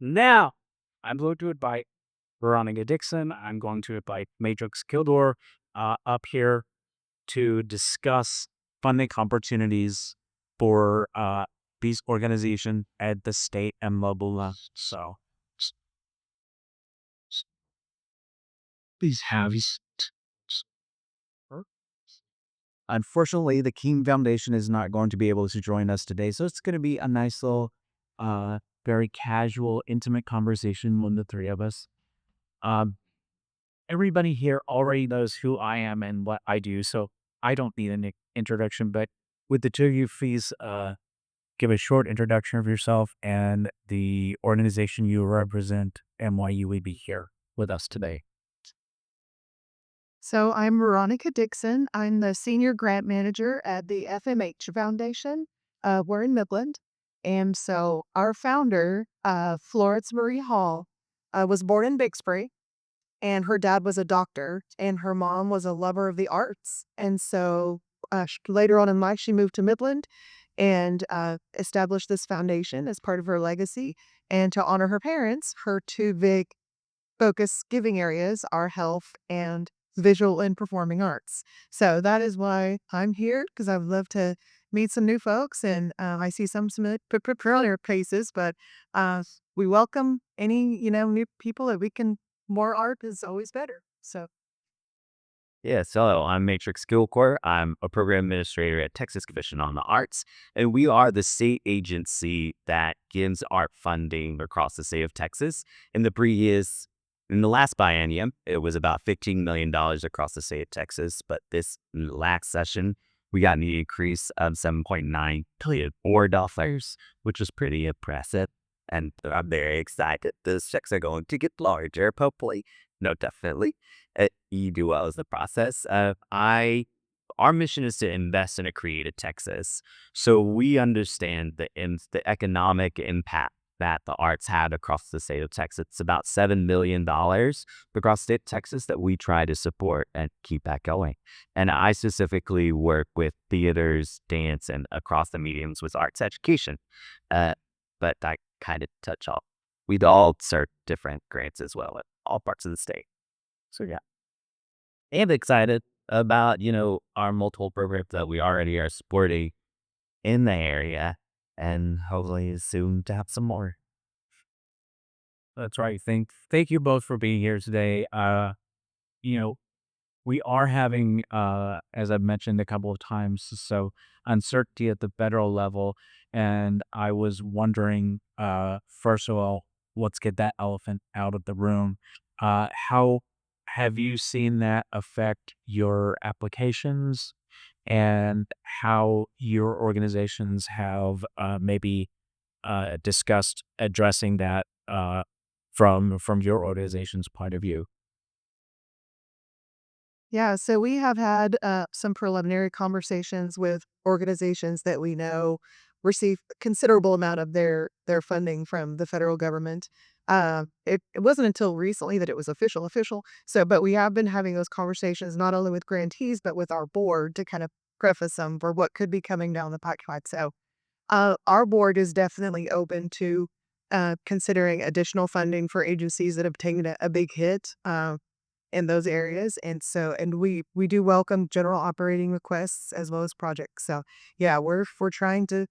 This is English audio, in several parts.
Now, I'm going to invite Veronica Dixon. I'm going to invite Matrix Kildor up here to discuss funding opportunities for these organizations at the state and local level. So, please have you. Unfortunately, the Keem Foundation is not going to be able to join us today, so it's going to be a nice little, very casual, intimate conversation with the three of us. Um, Everybody here already knows who I am and what I do, so I don't need an introduction. But with the two of you, please give a short introduction of yourself and the organization you represent and why you would be here with us today. So I'm Veronica Dixon. I'm the senior grant manager at the FMH Foundation. We're in Midland. And so our founder, Florence Marie Hall, was born in Bixbury, and her dad was a doctor, and her mom was a lover of the arts. And so later on in life, she moved to Midland and established this foundation as part of her legacy. And to honor her parents, her two big focus giving areas are health and visual and performing arts. So that is why I'm here, because I would love to meet some new folks, and I see some familiar faces, but we welcome any new people that we can. More art is always better. So Yeah, so I'm Matrix Skillcore. I'm a program administrator at Texas Commission on the Arts, and we are the state agency that gives art funding across the state of Texas. In the last biennium, it was about $15 million across the state of Texas, but this last session, we got an increase of $7.9 billion dollars, which was pretty impressive. And I'm very excited. Those checks are going to get larger, hopefully. No, definitely you do well as the process. Our mission is to invest in a creative Texas, so we understand the economic impact that the arts had across the state of Texas. It's about $7 million across the state of Texas that we try to support and keep that going. And I specifically work with theaters, dance, and across the mediums with arts education. Uh, but I kind of touch all. We'd all serve different grants as well at all parts of the state. So yeah, and excited about, our multiple programs that we already are supporting in the area and hopefully soon to have some more. That's right. Thank you both for being here today. You know, we are having, as I've mentioned a couple of times, so uncertainty at the federal level. And I was wondering, first of all, let's get that elephant out of the room. How have you seen that affect your applications and how your organizations have maybe discussed addressing that from your organization's point of view? yeah, so we have had some preliminary conversations with organizations that we know receive considerable amount of their funding from the federal government. It wasn't until recently that it was official. So, but we have been having those conversations not only with grantees but with our board to kind of preface them for what could be coming down the pipeline. So, our board is definitely open to considering additional funding for agencies that have taken a big hit. In those areas. And so, and we do welcome general operating requests as well as projects. So yeah, we're trying to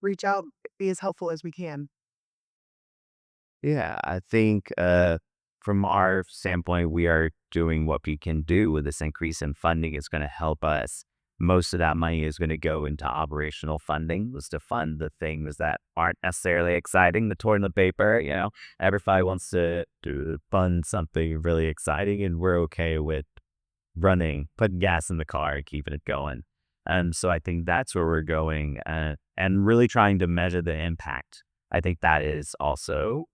reach out, be as helpful as we can. Yeah, I think from our standpoint, we are doing what we can do with this increase in funding. Is going to help us. Most of that money is going to go into operational funding, was to fund the things that aren't necessarily exciting, the toilet paper. Everybody wants to fund something really exciting, and we're okay with running, putting gas in the car, and keeping it going. And so I think that's where we're going, and really trying to measure the impact. I think that is also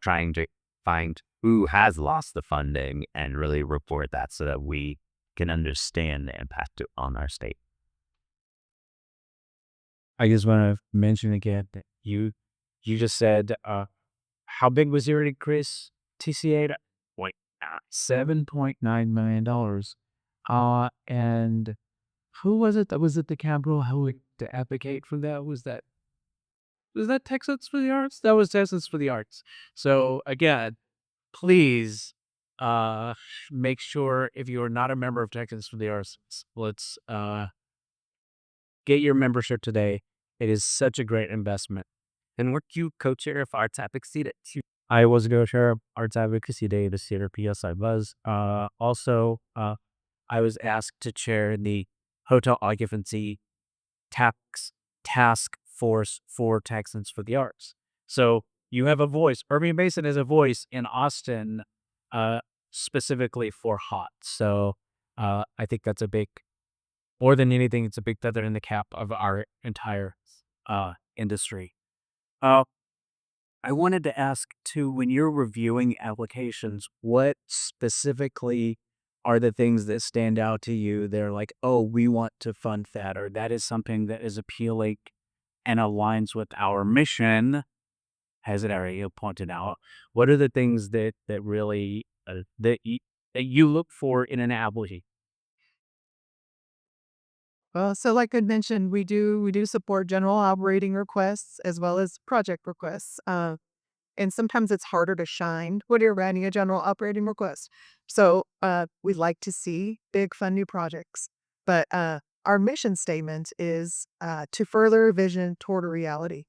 trying to find who has lost the funding and really report that so that we can understand the impact on our state. I just want to mention again that you just said how big was your increase? TCA point $7.9 million. And who was it that was at the Capitol? Who would to advocate for that? Was that Was that Texans for the Arts? That was Texans for the Arts. So again, please uh make sure if you are not a member of Texans for the Arts, let's get your membership today. It is such a great investment. And weren't you co-chair of Arts Advocacy that you? I was going to share Arts Advocacy Day this year. P.S. I was. I was asked to chair the hotel occupancy tax task force for Texans for the Arts. So you have a voice. Irving Mason is a voice in Austin, uh, specifically for HOT. So I think that's a big, more than anything, it's a big feather in the cap of our entire industry. Uh, I wanted to ask too, when you're reviewing applications, what specifically are the things that stand out to you? They're like, oh, we want to fund that, or that is something that is appealing and aligns with our mission, as it already pointed out. What are the things that really that you look for in an application? Well, so like I mentioned, we do support general operating requests as well as project requests. And sometimes it's harder to shine when you're writing a general operating request. So we like to see big, fun new projects. But our mission statement is to further vision toward a reality.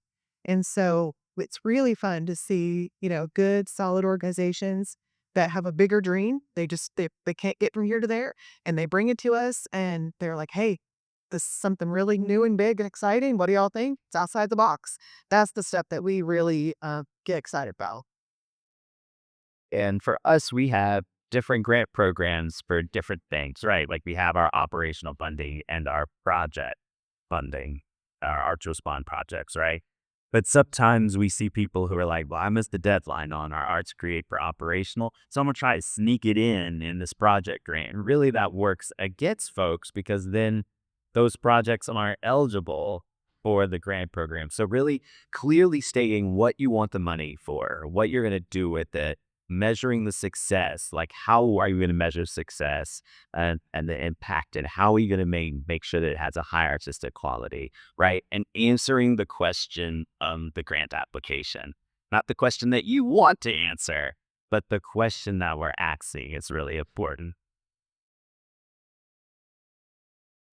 And so it's really fun to see, good, solid organizations that have a bigger dream. They can't get from here to there, and they bring it to us, and they're like, "Hey, this is something really new and big and exciting. What do y'all think? It's outside the box." That's the stuff that we really get excited about. And for us, we have different grant programs for different things, right? Like we have our operational funding and our project funding, our Arts Respond projects, right? But sometimes we see people who are like, well, I missed the deadline on our Arts Create for operational. So I'm going to try to sneak it in this project grant. And really, that works against folks because then those projects aren't eligible for the grant program. So, really clearly stating what you want the money for, what you're going to do with it, measuring the success, like how are you going to measure success and the impact, and how are you going to make sure that it has a high artistic quality, right? And answering the question the grant application, not the question that you want to answer, but the question that we're asking is really important.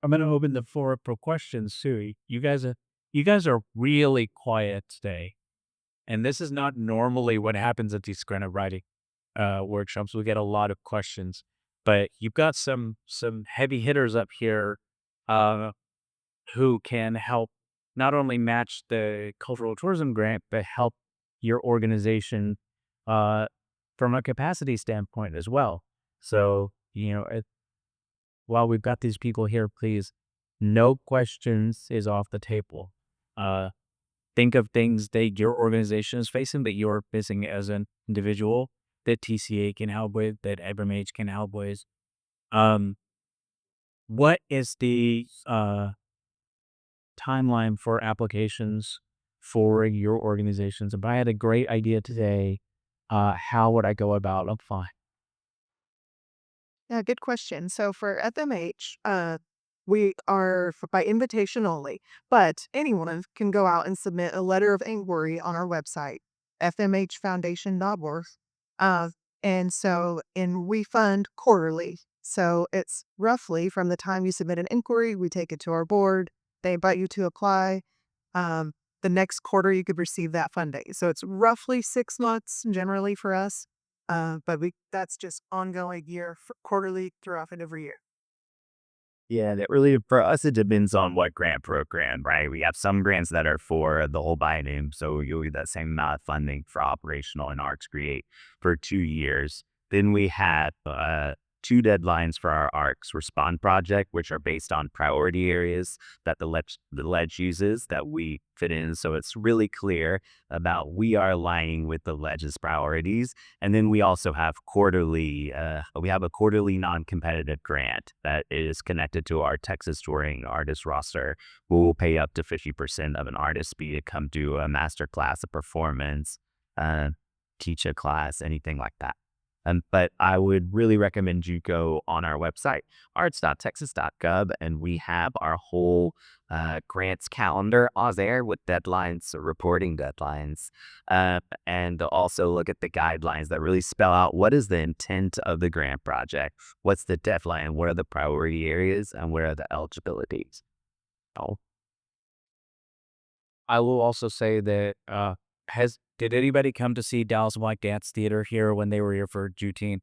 I'm going to open the floor up for questions too. You guys are really quiet today, and this is not normally what happens at these kind of writing workshops. We get a lot of questions, but you've got some heavy hitters up here uh, who can help not only match the cultural tourism grant, but help your organization uh, from a capacity standpoint as well. So, while we've got these people here, please, no questions is off the table. Uh, think of things that your organization is facing that you're facing as an individual that TCA can help with, that FMH can help with. Um, what is the timeline for applications for your organizations? If I had a great idea today, how would I go about applying? Yeah, good question. So for FMH, we are by invitation only, but anyone can go out and submit a letter of inquiry on our website, fmhfoundation.org. Uh, and we fund quarterly. So it's roughly from the time you submit an inquiry, we take it to our board, they invite you to apply. Um, the next quarter, you could receive that funding. So it's roughly 6 months generally for us. But that's just ongoing quarterly throughout and every year. Yeah, that really for us it depends on what grant program, right? We have some grants that are for the whole biennium, so you'll get that same amount of funding for operational and Arts Create for 2 years. Then we have two deadlines for our ARCs Respond project, which are based on priority areas that the ledge uses that we fit in. So it's really clear about we are aligning with the ledge's priorities. And then we also have we have a quarterly non-competitive grant that is connected to our Texas touring artist roster, who will pay up to 50% of an artist fee to come do a master class, a performance, uh, teach a class, anything like that. But I would really recommend you go on our website, arts.texas.gov, and we have our whole grants calendar on there with deadlines, reporting deadlines, and also look at the guidelines that really spell out what is the intent of the grant project, what's the deadline, what are the priority areas, and where are the eligibilities. Oh, I will also say that has did anybody come to see Dallas Black Dance Theater here when they were here for Juneteenth?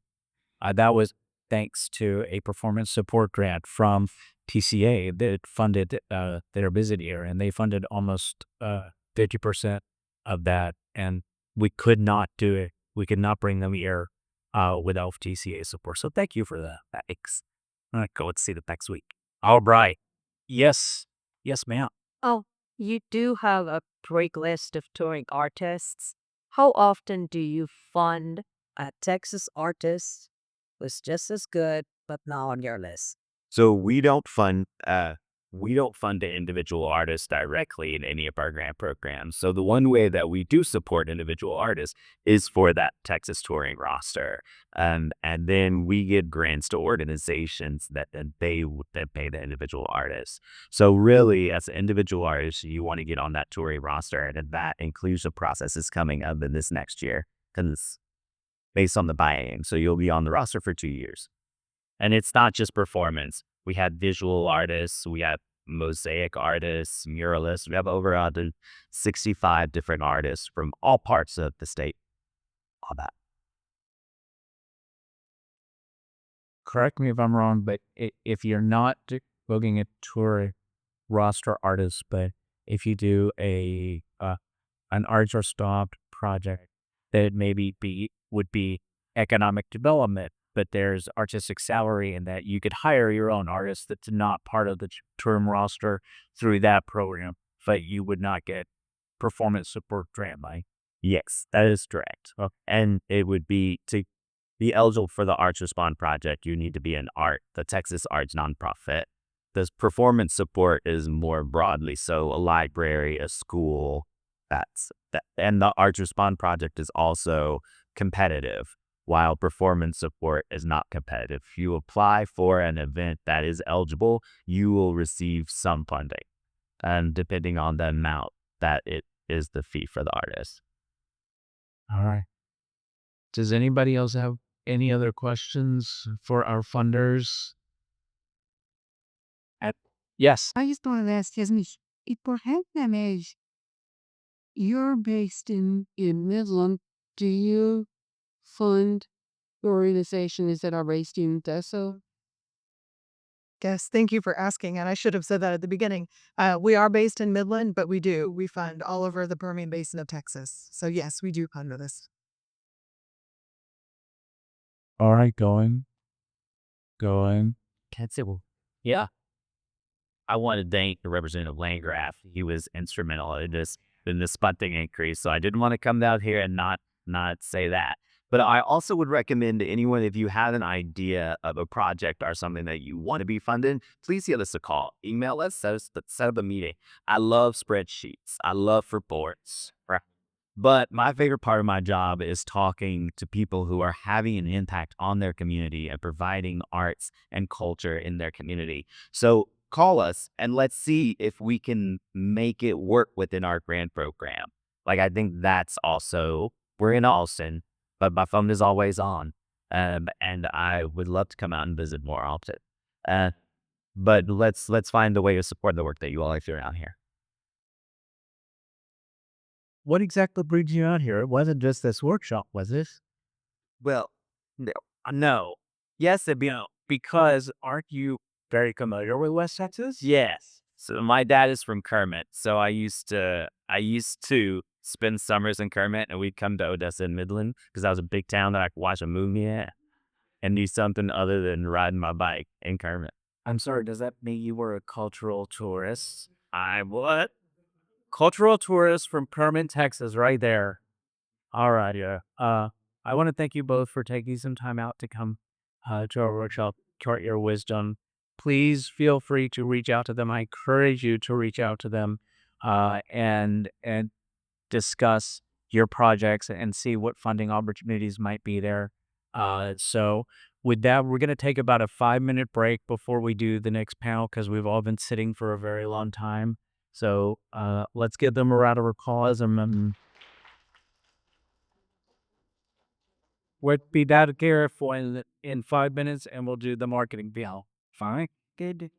That was thanks to a performance support grant from TCA that funded their visit here, and they funded almost 50% of that. And we could not do it. We could not bring them here without TCA support. So thank you for that. Thanks. All right, go and see them next week. All right. Yes. Yes, ma'am. Oh, you do have a great list of touring artists. How often do you fund a Texas artist who's just as good but not on your list? so we don't fund the individual artists directly in any of our grant programs. So the one way that we do support individual artists is for that Texas touring roster. And then we give grants to organizations that pay the individual artists. So really, as an individual artist, you want to get on that touring roster, and that inclusion process is coming up in this next year because it's based on the buy-in. So you'll be on the roster for 2 years. And it's not just performance. We have visual artists, we have mosaic artists, muralists. We have over 165 different artists from all parts of the state. All that. Correct me if I'm wrong, but if you're not booking a tour roster artist, but if you do an arts or stopped project that maybe would be economic development, but there's artistic salary in that you could hire your own artist that's not part of the term roster through that program, but you would not get performance support grant money. Yes, that is correct. And it would be to be eligible for the Arts Respond project, you need to be the Texas Arts nonprofit. This performance support is more broadly so a library, a school, and the Arts Respond project is also competitive, while performance support is not competitive. If you apply for an event that is eligible, you will receive some funding, and depending on the amount that it is the fee for the artist. All right. Does anybody else have any other questions for our funders? At, yes. I just wanted to ask, Yasmin, perhaps you're based in Midland. Do you fund organizations that are based in Odessa? Yes, thank you for asking. And I should have said that at the beginning. We are based in Midland, but we do. We fund all over the Permian Basin of Texas. So, yes, we do fund this. All right, going. That's it. Well, yeah. I want to thank the Representative Landgraf. He was instrumental in this funding increase. So I didn't want to come down here and not say that. But I also would recommend to anyone, if you have an idea of a project or something that you want to be funded, please give us a call. Email us, set up a meeting. I love spreadsheets. I love reports. But my favorite part of my job is talking to people who are having an impact on their community and providing arts and culture in their community. So call us and let's see if we can make it work within our grant program. Like, I think that's also, we're in Austin, but my phone is always on. And I would love to come out and visit more often. Uh, but let's find a way to support the work that you all are doing out here. What exactly brings you out here? It wasn't just this workshop, was it? Well, no. No. Yes, because aren't you very familiar with West Texas? Yes. So my dad is from Kermit. So I used to spend summers in Kermit, and we'd come to Odessa and Midland because that was a big town that I could watch a movie at and do something other than riding my bike in Kermit. I'm sorry, does that mean you were a cultural tourist? I what? Cultural tourist from Kermit, Texas, right there. All right, yeah. I want to thank you both for taking some time out to come to our workshop, chart your wisdom. Please feel free to reach out to them. I encourage you to reach out to them and discuss your projects and see what funding opportunities might be there. So with that, we're going to take about a 5 minute break before we do the next panel because we've all been sitting for a very long time. So let's give them a round of applause and we'll be back here for in 5 minutes and we'll do the marketing panel. Fine. Good.